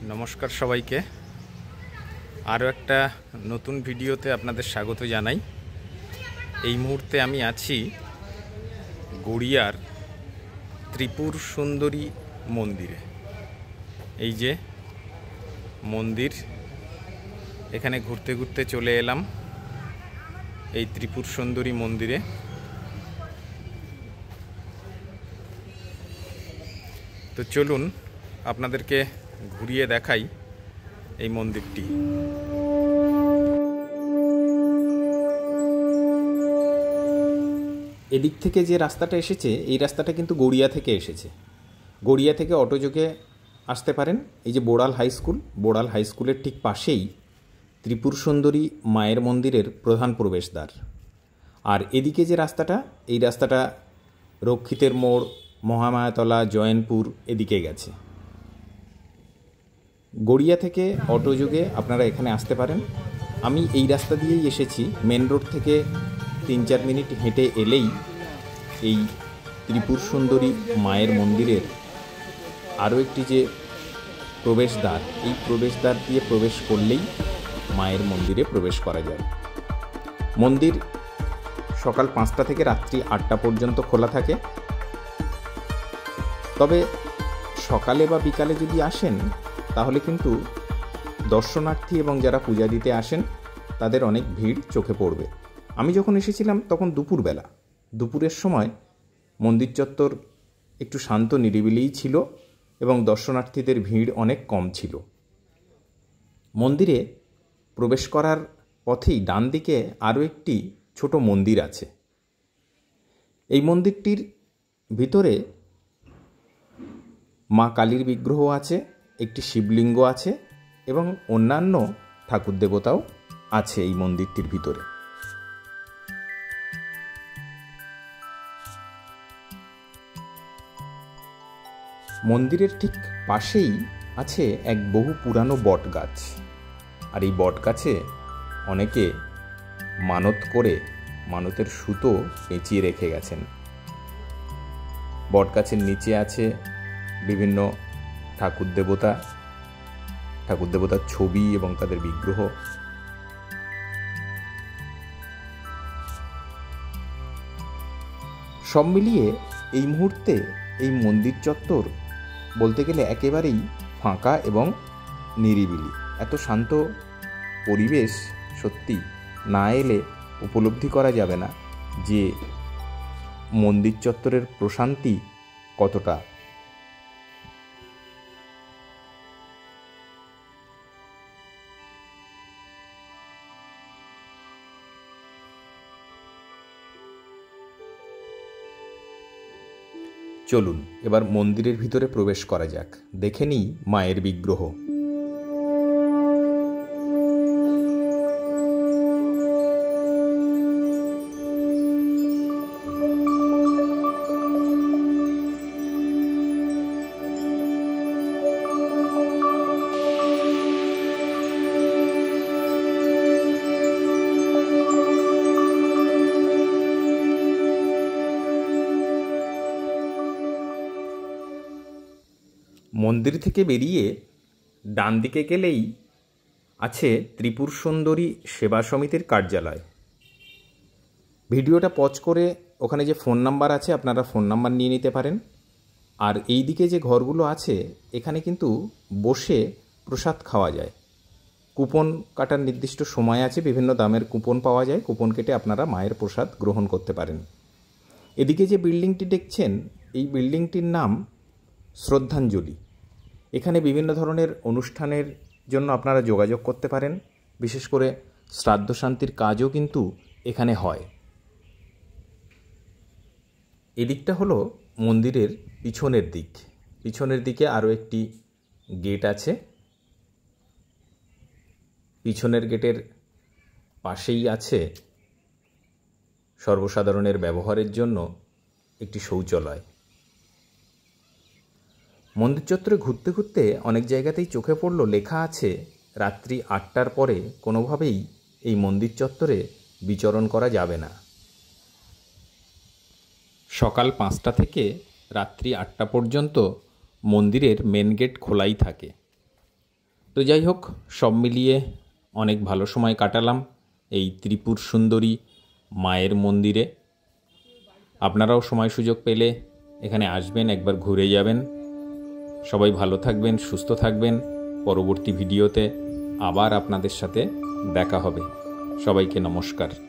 নমস্কার সবাইকে। আরও একটা নতুন ভিডিওতে আপনাদের স্বাগত জানাই। এই মুহূর্তে আমি আছি গড়িয়ার ত্রিপুর সুন্দরী মন্দিরে। এই যে মন্দির, এখানে ঘুরতে ঘুরতে চলে এলাম এই ত্রিপুর সুন্দরী মন্দিরে। তো চলুন আপনাদেরকে ঘুরিয়ে দেখাই এই মন্দিরটি। এদিক থেকে যে রাস্তাটা এসেছে, এই রাস্তাটা কিন্তু গড়িয়া থেকে এসেছে। গড়িয়া থেকে অটোযোগে আসতে পারেন। এই যে বোড়াল হাই স্কুল, বোড়াল হাই স্কুলের ঠিক পাশেই ত্রিপুর সুন্দরী মায়ের মন্দিরের প্রধান প্রবেশদ্বার। আর এদিকে যে রাস্তাটা, এই রাস্তাটা রক্ষিতের মোড়, মহামায়াতলা, জয়নপুর এদিকে গেছে। গড়িয়া থেকে অটোযোগে আপনারা এখানে আসতে পারেন। আমি এই রাস্তা দিয়েই এসেছি। মেন রোড থেকে 3-4 মিনিট হেঁটে এলেই এই ত্রিপুর সুন্দরী মায়ের মন্দিরের আরও একটি যে প্রবেশদ্বার, এই প্রবেশদ্বার দিয়ে প্রবেশ করলেই মায়ের মন্দিরে প্রবেশ করা যায়। মন্দির সকাল 5টা থেকে রাত্রি 8টা পর্যন্ত খোলা থাকে। তবে সকালে বা বিকালে যদি আসেন তাহলে কিন্তু দর্শনার্থী এবং যারা পূজা দিতে আসেন তাদের অনেক ভিড় চোখে পড়বে। আমি যখন এসেছিলাম তখন দুপুরবেলা, দুপুরের সময় মন্দির চত্বর একটু শান্ত নিরিবিলিই ছিল এবং দর্শনার্থীদের ভিড় অনেক কম ছিল। মন্দিরে প্রবেশ করার পথেই ডান দিকে আরও একটি ছোট মন্দির আছে। এই মন্দিরটির ভিতরে মা কালীর বিগ্রহ আছে, একটি শিবলিঙ্গ আছে এবং অন্যান্য ঠাকুর দেবতাও আছে এই মন্দিরটির ভিতরে। মন্দিরের ঠিক পাশেই আছে এক বহু পুরানো বট গাছ। আর এই বট গাছে অনেকে মানত করে মানতের সুতো পেঁচিয়ে রেখে গেছেন। বট গাছের নিচে আছে বিভিন্ন ঠাকুর দেবতার ছবি এবং তাদের বিগ্রহ। সব মিলিয়ে এই মুহূর্তে এই মন্দির চত্বর বলতে গেলে একেবারেই ফাঁকা এবং নিরিবিলি। এত শান্ত পরিবেশ সত্যি না এলে উপলব্ধি করা যাবে না যে মন্দির চত্বরের প্রশান্তি কতটা। চলুন এবার মন্দিরের ভিতরে প্রবেশ করা যাক, দেখে নিই মায়ের বিগ্রহ। মন্দির থেকে বেরিয়ে ডান দিকে গেলেই আছে ত্রিপুর সুন্দরী সেবা সমিতির কার্যালয়। ভিডিওটা পজ করে ওখানে যে ফোন নাম্বার আছে আপনারা ফোন নাম্বার নিয়ে নিতে পারেন। আর এই দিকে যে ঘরগুলো আছে এখানে কিন্তু বসে প্রসাদ খাওয়া যায়। কুপন কাটার নির্দিষ্ট সময় আছে, বিভিন্ন দামের কুপন পাওয়া যায়। কুপন কেটে আপনারা মায়ের প্রসাদ গ্রহণ করতে পারেন। এদিকে যে বিল্ডিংটি দেখছেন, এই বিল্ডিংটির নাম শ্রদ্ধাঞ্জলি। এখানে বিভিন্ন ধরনের অনুষ্ঠানের জন্য আপনারা যোগাযোগ করতে পারেন। বিশেষ করে শ্রাদ্ধ শান্তির কাজও কিন্তু এখানে হয়। এদিকটা হলো মন্দিরের পিছনের দিক। পিছনের দিকে আরও একটি গেট আছে। পিছনের গেটের পাশেই আছে সর্বসাধারণের ব্যবহারের জন্য একটি শৌচালয়। মন্দির চত্বরে ঘুরতে ঘুরতে অনেক জায়গাতেই চোখে পড়ল লেখা আছে রাত্রি 8টার পরে কোনোভাবেই এই মন্দির চত্বরে বিচরণ করা যাবে না। সকাল 5টা থেকে রাত্রি 8টা পর্যন্ত মন্দিরের মেন গেট খোলাই থাকে। তো যাই হোক, সব মিলিয়ে অনেক ভালো সময় কাটালাম এই ত্রিপুর সুন্দরী মায়ের মন্দিরে। আপনারাও সময় সুযোগ পেলে এখানে আসবেন, একবার ঘুরে যাবেন। সবাই ভালো থাকবেন, সুস্থ থাকবেন। পরবর্তী ভিডিওতে আবার আপনাদের সাথে দেখা হবে। সবাইকে নমস্কার।